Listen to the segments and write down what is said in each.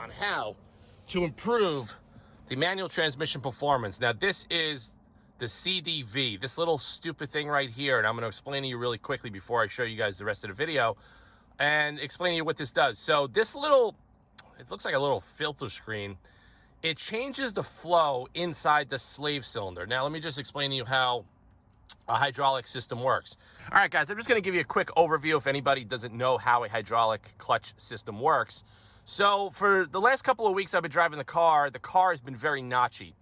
on how to improve the manual transmission performance. Now, this is the CDV, this little stupid thing right here, and I'm going to explain to you really quickly before I show you guys the rest of the video and explain to you what this does. So this little, it looks like a little filter screen. It changes the flow inside the slave cylinder. Now, let me just explain to you how a hydraulic system works. All right, guys, I'm just going to give you a quick overview if anybody doesn't know how a hydraulic clutch system works. So for the last couple of weeks I've been driving the car has been very notchy.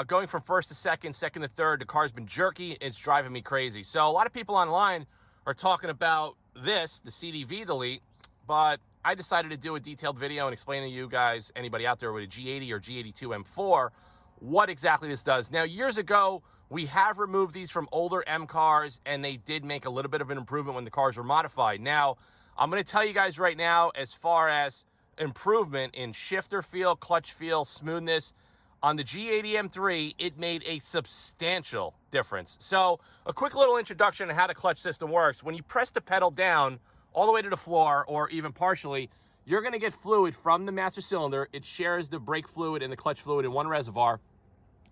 Going from first to second, second to third, the car's been jerky. It's driving me crazy. So a lot of people online are talking about this, the CDV delete, but I decided to do a detailed video and explain to you guys, anybody out there with a G80 or G82 M4, what exactly this does. Now, years ago, we have removed these from older M cars, and they did make a little bit of an improvement when the cars were modified. Now, I'm going to tell you guys right now, as far as improvement in shifter feel, clutch feel, smoothness, on the G80 M3, it made a substantial difference. So a quick little introduction on how the clutch system works. When you press the pedal down all the way to the floor, or even partially, you're going to get fluid from the master cylinder. It shares the brake fluid and the clutch fluid in one reservoir.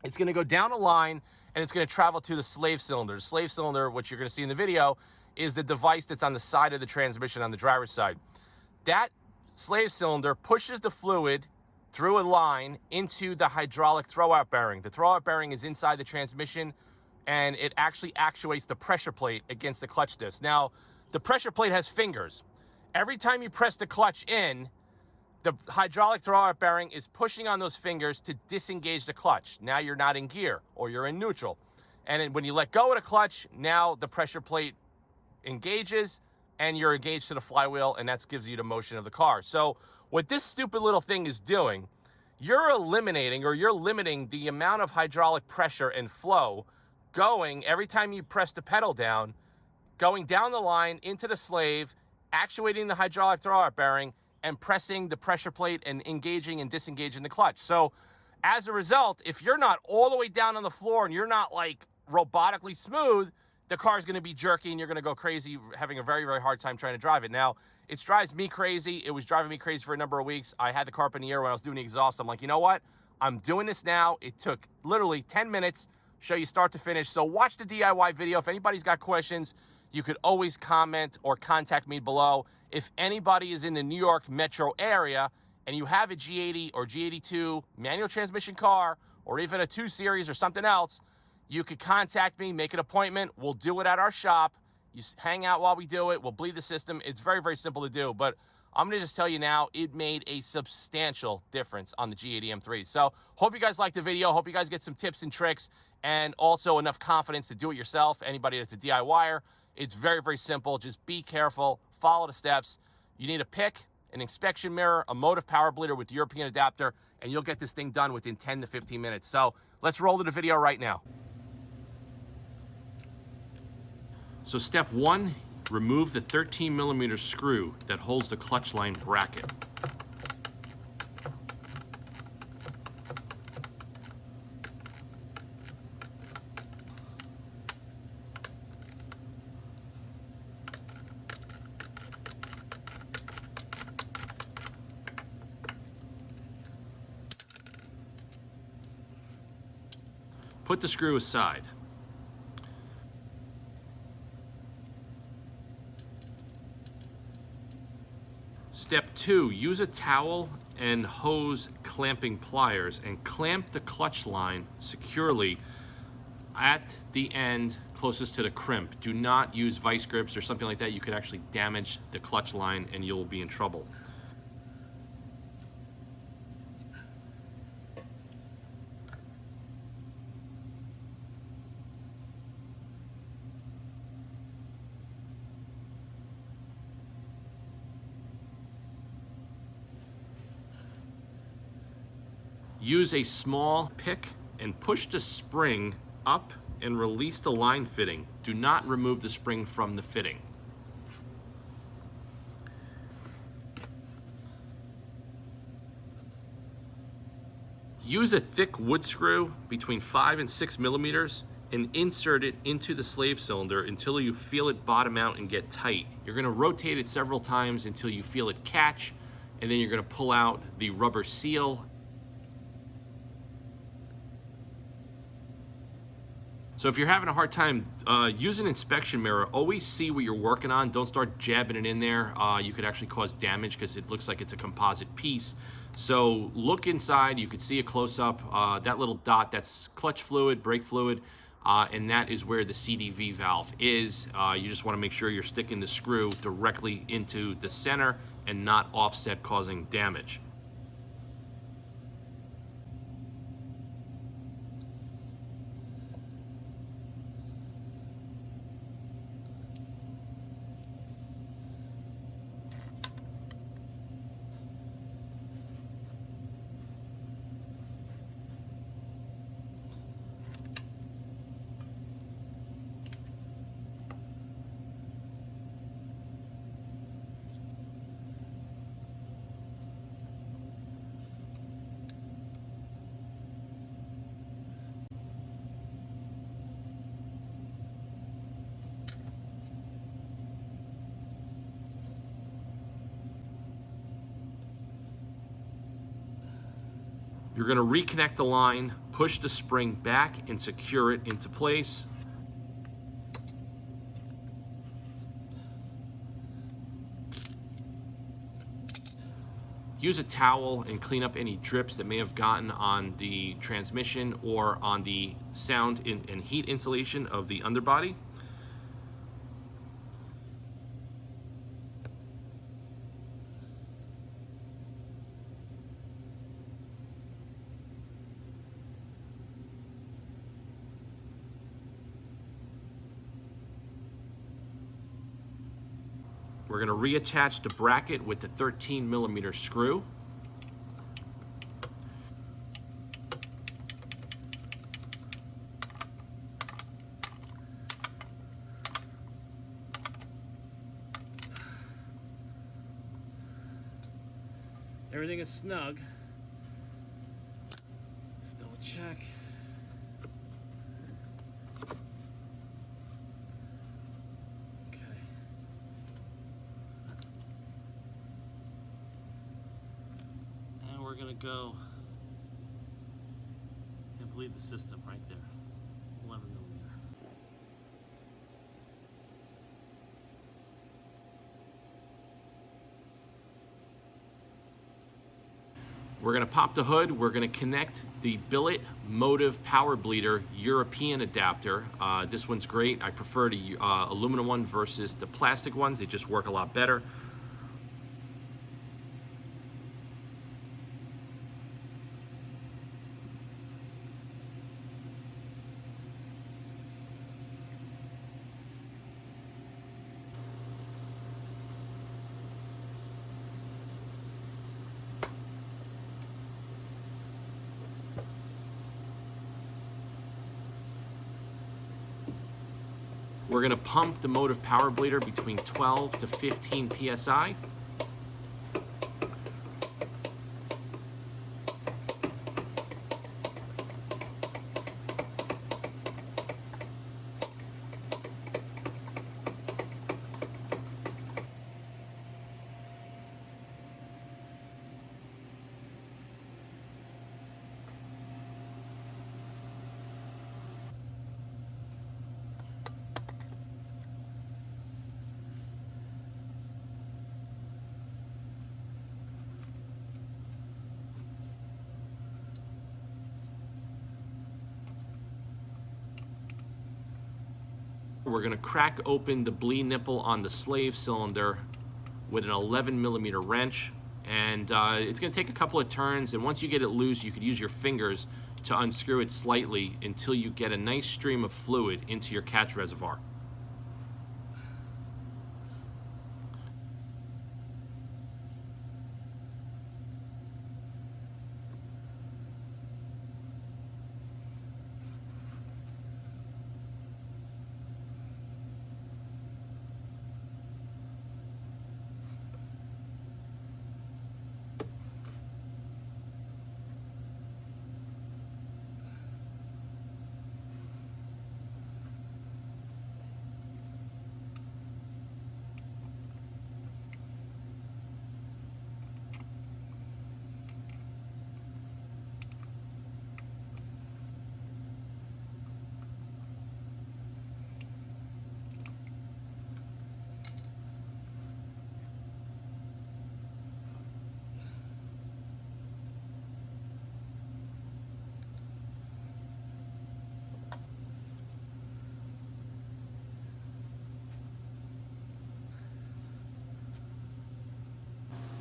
It's going to go down a line, and it's going to travel to the slave cylinder. The slave cylinder, which you're going to see in the video, is the device that's on the side of the transmission on the driver's side. That slave cylinder pushes the fluid through a line into the hydraulic throwout bearing. The throwout bearing is inside the transmission, and it actually actuates the pressure plate against the clutch disc. Now, the pressure plate has fingers. Every time you press the clutch in, the hydraulic throwout bearing is pushing on those fingers to disengage the clutch. Now you're not in gear, or you're in neutral. And then when you let go of the clutch, now the pressure plate engages, and you're engaged to the flywheel, and that gives you the motion of the car. So what this stupid little thing is doing, you're eliminating, or you're limiting the amount of hydraulic pressure and flow going every time you press the pedal down, going down the line into the slave, actuating the hydraulic throwout bearing, and pressing the pressure plate and engaging and disengaging the clutch. So as a result, if you're not all the way down on the floor and you're not like robotically smooth, the car's going to be jerky and you're going to go crazy, having a very, very hard time trying to drive it. Now, it drives me crazy. It was driving me crazy for a number of weeks. I had the car up in the air when I was doing the exhaust. I'm like, you know what? I'm doing this now. It took literally 10 minutes, show you start to finish. So watch the DIY video. If anybody's got questions, you could always comment or contact me below. If anybody is in the New York metro area and you have a G80 or G82 manual transmission car, or even a 2 Series or something else, you could contact me, make an appointment. We'll do it at our shop. You hang out while we do it. We'll bleed the system. It's very, very simple to do. But I'm going to just tell you now, it made a substantial difference on the G80 M3. So hope you guys liked the video. Hope you guys get some tips and tricks, and also enough confidence to do it yourself. Anybody that's a DIYer, it's very, very simple. Just be careful. Follow the steps. You need a pick, an inspection mirror, a motive power bleeder with the European adapter, and you'll get this thing done within 10 to 15 minutes. So let's roll to the video right now. So step 1, remove the 13mm screw that holds the clutch line bracket. Put the screw aside. Step 2, use a towel and hose clamping pliers and clamp the clutch line securely at the end closest to the crimp. Do not use vice grips or something like that. You could actually damage the clutch line and you'll be in trouble. Use a small pick and push the spring up and release the line fitting. Do not remove the spring from the fitting. Use a thick wood screw between 5 and 6 millimeters and insert it into the slave cylinder until you feel it bottom out and get tight. You're going to rotate it several times until you feel it catch. and then you're going to pull out the rubber seal. So if you're having a hard time, use an inspection mirror. Always see what you're working on. Don't start jabbing it in there. You could actually cause damage because it looks like it's a composite piece. So look inside. You can see a close-up. That little dot, that's clutch fluid, brake fluid, and that is where the CDV valve is. You just want to make sure you're sticking the screw directly into the center and not offset, causing damage. You're going to reconnect the line, push the spring back, and secure it into place. Use a towel and clean up any drips that may have gotten on the transmission or on the sound and heat insulation of the underbody. We're going to reattach the bracket with the 13mm screw. Everything is snug. Just double check. We're gonna go and bleed the system right there, 11mm. We're gonna pop the hood. We're gonna connect the billet motive power bleeder European adapter. This one's great. I prefer the aluminum one versus the plastic ones. They just work a lot better. We're going to pump the motive power bleeder between 12 to 15 psi. We're going to crack open the bleed nipple on the slave cylinder with an 11mm wrench, and it's going to take a couple of turns, and once you get it loose, you could use your fingers to unscrew it slightly until you get a nice stream of fluid into your catch reservoir.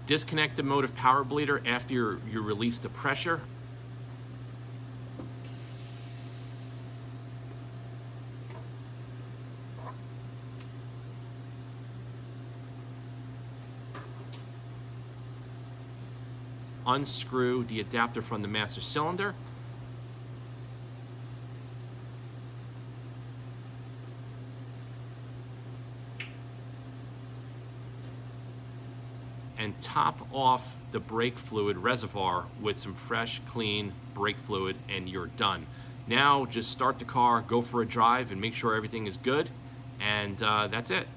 Disconnect the motive power bleeder after you release the pressure. Unscrew the adapter from the master cylinder. And top off the brake fluid reservoir with some fresh, clean brake fluid, and you're done. Now just start the car, go for a drive, and make sure everything is good, and that's it.